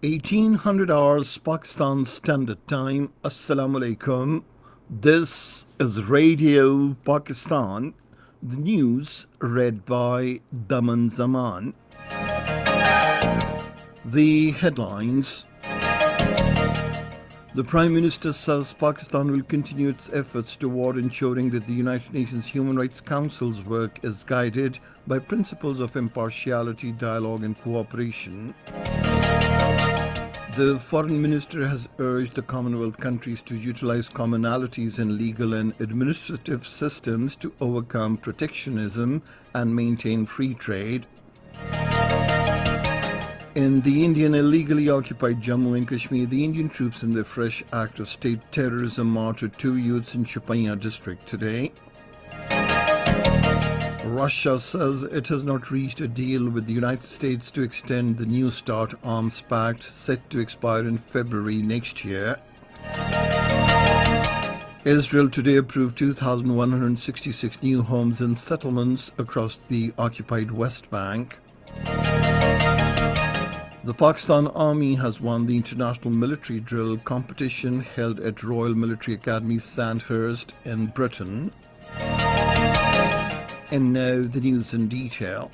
1800 hours Pakistan Standard Time. Assalamu alaikum. This is Radio Pakistan. The news read by Daman Zaman. The headlines. The Prime Minister says Pakistan will continue its efforts toward ensuring that the United Nations Human Rights Council's work is guided by principles of impartiality, dialogue and cooperation. The Foreign Minister has urged the Commonwealth countries to utilize commonalities in legal and administrative systems to overcome protectionism and maintain free trade. In the Indian illegally occupied Jammu and Kashmir, the Indian troops in their fresh act of state terrorism martyred 2 youths in Shopaiya district today. Russia says it has not reached a deal with the United States to extend the New START arms pact set to expire in February next year. Israel today approved 2,166 new homes and settlements across the occupied West Bank. The Pakistan Army has won the International Military Drill competition held at Royal Military Academy Sandhurst in Britain. And now the news in detail.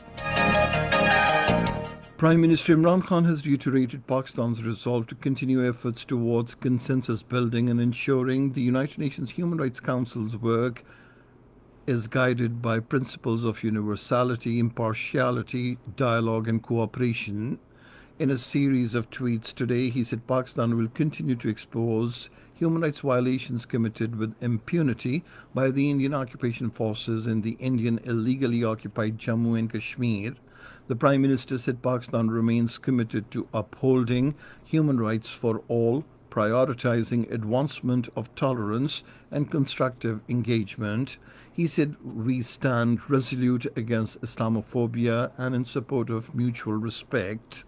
Prime Minister Imran Khan has reiterated Pakistan's resolve to continue efforts towards consensus building and ensuring the United Nations Human Rights Council's work is guided by principles of universality, impartiality, dialogue and cooperation. In a series of tweets today, he said Pakistan will continue to expose human rights violations committed with impunity by the Indian occupation forces in the Indian illegally occupied Jammu and Kashmir. The Prime Minister said Pakistan remains committed to upholding human rights for all, prioritizing advancement of tolerance and constructive engagement. He said, "We stand resolute against Islamophobia and in support of mutual respect."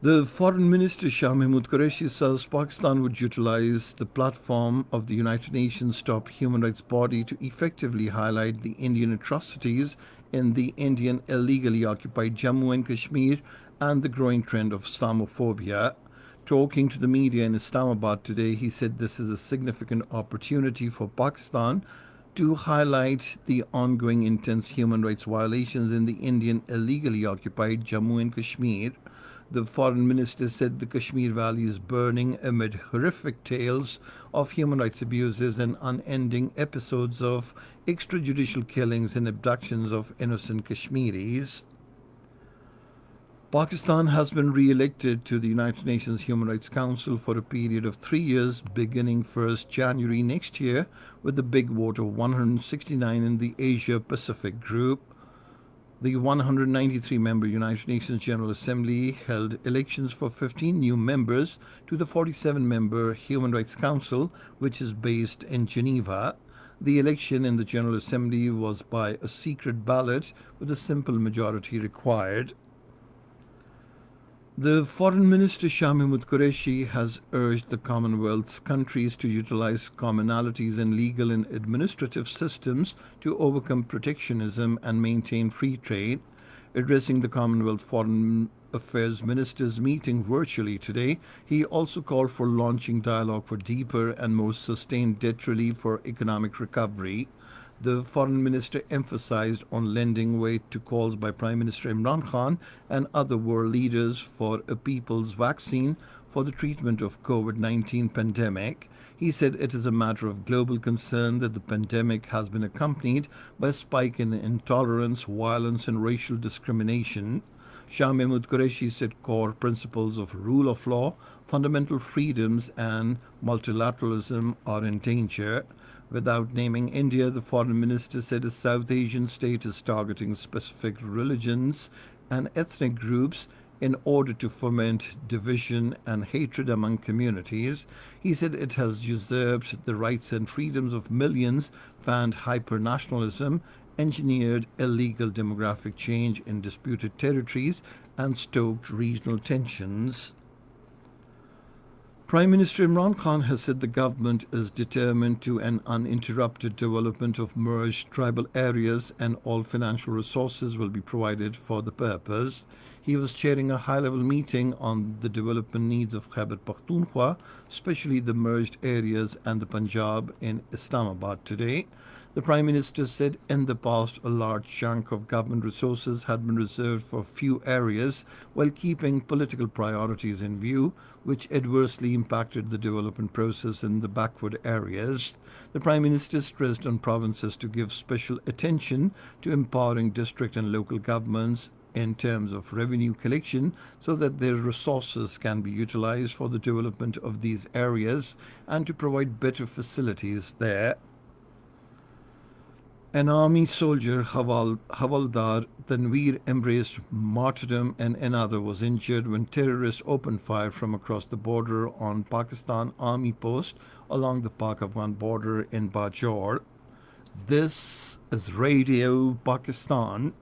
The Foreign Minister Shah Mahmood Qureshi says Pakistan would utilize the platform of the United Nations top human rights body to effectively highlight the Indian atrocities in the Indian illegally occupied Jammu and Kashmir and the growing trend of Islamophobia. Talking to the media in Islamabad today, he said this is a significant opportunity for Pakistan to highlight the ongoing intense human rights violations in the Indian illegally occupied Jammu and Kashmir. The Foreign Minister said the Kashmir Valley is burning amid horrific tales of human rights abuses and unending episodes of extrajudicial killings and abductions of innocent Kashmiris. Pakistan has been re-elected to the United Nations Human Rights Council for a period of 3 years beginning 1st January next year with a big vote of 169 in the Asia-Pacific group. The 193-member United Nations General Assembly held elections for 15 new members to the 47-member Human Rights Council, which is based in Geneva. The election in the General Assembly was by a secret ballot with a simple majority required. The Foreign Minister Shah Mahmood Qureshi has urged the Commonwealth countries to utilize commonalities in legal and administrative systems to overcome protectionism and maintain free trade. Addressing the Commonwealth Foreign Affairs Ministers meeting virtually today, he also called for launching dialogue for deeper and more sustained debt relief for economic recovery. The Foreign Minister emphasized on lending weight to calls by Prime Minister Imran Khan and other world leaders for a people's vaccine for the treatment of COVID-19 pandemic. He said it is a matter of global concern that the pandemic has been accompanied by a spike in intolerance, violence and racial discrimination. Shah Mahmood Qureshi said core principles of rule of law, fundamental freedoms and multilateralism are in danger. Without naming India, the Foreign Minister said a South Asian state is targeting specific religions and ethnic groups in order to foment division and hatred among communities. He said it has usurped the rights and freedoms of millions, fanned hyper-nationalism, engineered illegal demographic change in disputed territories, and stoked regional tensions. Prime Minister Imran Khan has said the government is determined to an uninterrupted development of merged tribal areas and all financial resources will be provided for the purpose. He was chairing a high-level meeting on the development needs of Khyber Pakhtunkhwa, especially the merged areas and the Punjab in Islamabad today. The Prime Minister said in the past a large chunk of government resources had been reserved for few areas while keeping political priorities in view, which adversely impacted the development process in the backward areas. The Prime Minister stressed on provinces to give special attention to empowering district and local governments in terms of revenue collection so that their resources can be utilized for the development of these areas and to provide better facilities there. An army soldier, Havaldar Tanveer, embraced martyrdom and another was injured when terrorists opened fire from across the border on Pakistan Army post along the Pak-Afghan border in Bajor. This is Radio Pakistan.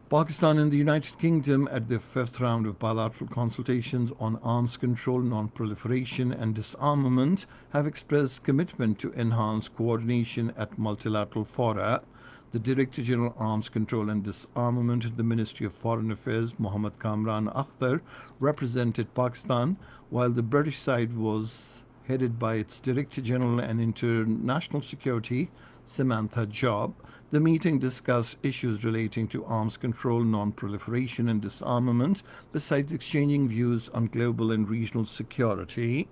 Pakistan and the United Kingdom, at their fifth round of bilateral consultations on arms control, non-proliferation and disarmament, have expressed commitment to enhance coordination at multilateral fora. The Director General Arms Control and Disarmament at the Ministry of Foreign Affairs, Mohammad Kamran Akhtar, represented Pakistan, while the British side was headed by its Director General and International Security, Samantha Job. The meeting discussed issues relating to arms control, non-proliferation and disarmament, besides exchanging views on global and regional security.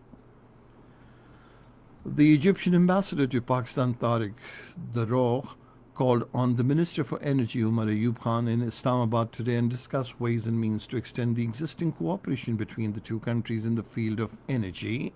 The Egyptian ambassador to Pakistan, Tariq Darough, called on the Minister for Energy, Umar Ayub Khan, in Islamabad today and discussed ways and means to extend the existing cooperation between the two countries in the field of energy.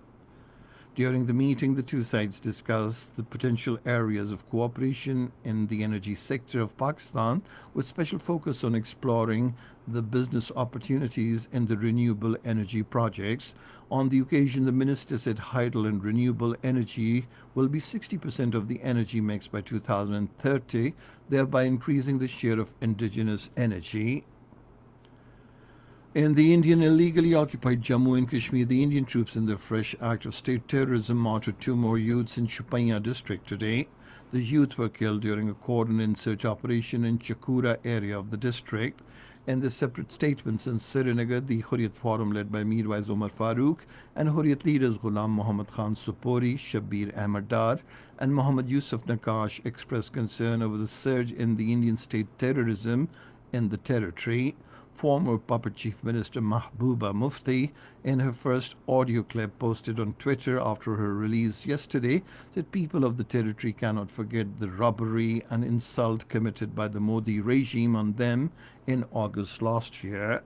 During the meeting, the two sides discussed the potential areas of cooperation in the energy sector of Pakistan, with special focus on exploring the business opportunities in the renewable energy projects. On the occasion, the minister said hydro and renewable energy will be 60% of the energy mix by 2030, thereby increasing the share of indigenous energy. In the Indian illegally occupied Jammu and Kashmir, the Indian troops in the fresh act of state terrorism martyred two more youths in Shupaiya district today. The youth were killed during a cordon search operation in Chakura area of the district. In the separate statements in Srinagar, the Hurriyat Forum led by Mirwais Umar Farooq and Hurriyat leaders Ghulam Muhammad Khan Supori, Shabbir Ahmad Dar and Muhammad Yusuf Nakash expressed concern over the surge in the Indian state terrorism in the territory. Former Puppet Chief Minister Mahbooba Mufti, in her first audio clip posted on Twitter after her release yesterday, said people of the territory cannot forget the robbery and insult committed by the Modi regime on them in August last year.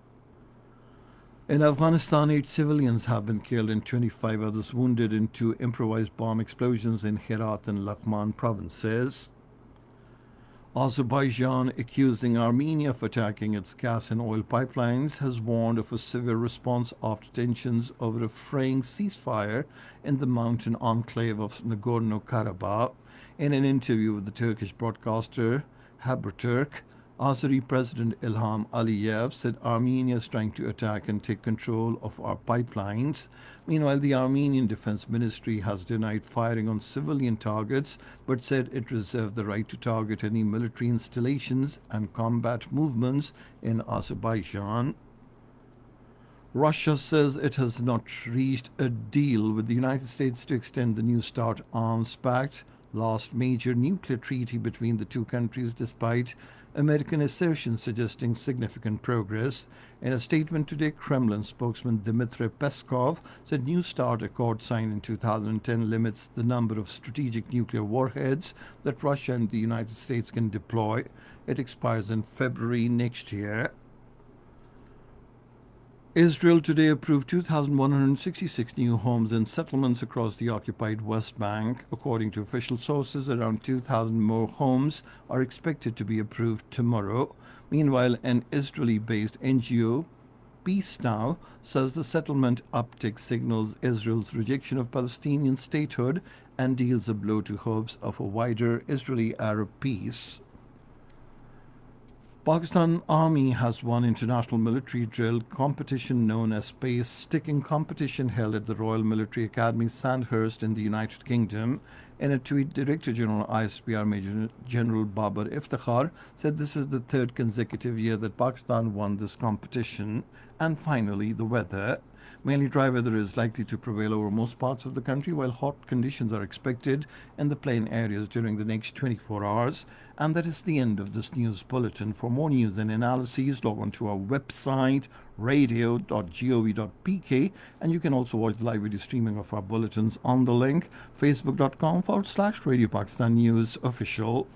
In Afghanistan, 8 civilians have been killed and 25 others wounded in 2 improvised bomb explosions in Herat and Laghman provinces. Azerbaijan, accusing Armenia of attacking its gas and oil pipelines, has warned of a severe response after tensions over a fraying ceasefire in the mountain enclave of Nagorno-Karabakh. In an interview with the Turkish broadcaster Haberturk, Azeri President Ilham Aliyev said Armenia is trying to attack and take control of our pipelines. Meanwhile, the Armenian Defense Ministry has denied firing on civilian targets but said it reserved the right to target any military installations and combat movements in Azerbaijan. Russia says it has not reached a deal with the United States to extend the New START arms pact, last major nuclear treaty between the two countries, despite American assertions suggesting significant progress. In a statement today, Kremlin spokesman Dmitry Peskov said New START accord signed in 2010 limits the number of strategic nuclear warheads that Russia and the United States can deploy. It expires in February next year. Israel today approved 2,166 new homes and settlements across the occupied West Bank. According to official sources, around 2,000 more homes are expected to be approved tomorrow. Meanwhile, an Israeli-based NGO, Peace Now, says the settlement uptick signals Israel's rejection of Palestinian statehood and deals a blow to hopes of a wider Israeli-Arab peace. Pakistan Army has won international military drill competition known as Space Sticking competition held at the Royal Military Academy Sandhurst in the United Kingdom. In a tweet, Director General ISPR Major General Babar Iftikhar said this is the third consecutive year that Pakistan won this competition. And finally, the weather. Mainly dry weather is likely to prevail over most parts of the country, while hot conditions are expected in the plain areas during the next 24 hours. And that is the end of this news bulletin. For more news and analyses, log on to our website, radio.gov.pk, and you can also watch the live video streaming of our bulletins on the link facebook.com/Radio Pakistan News Official.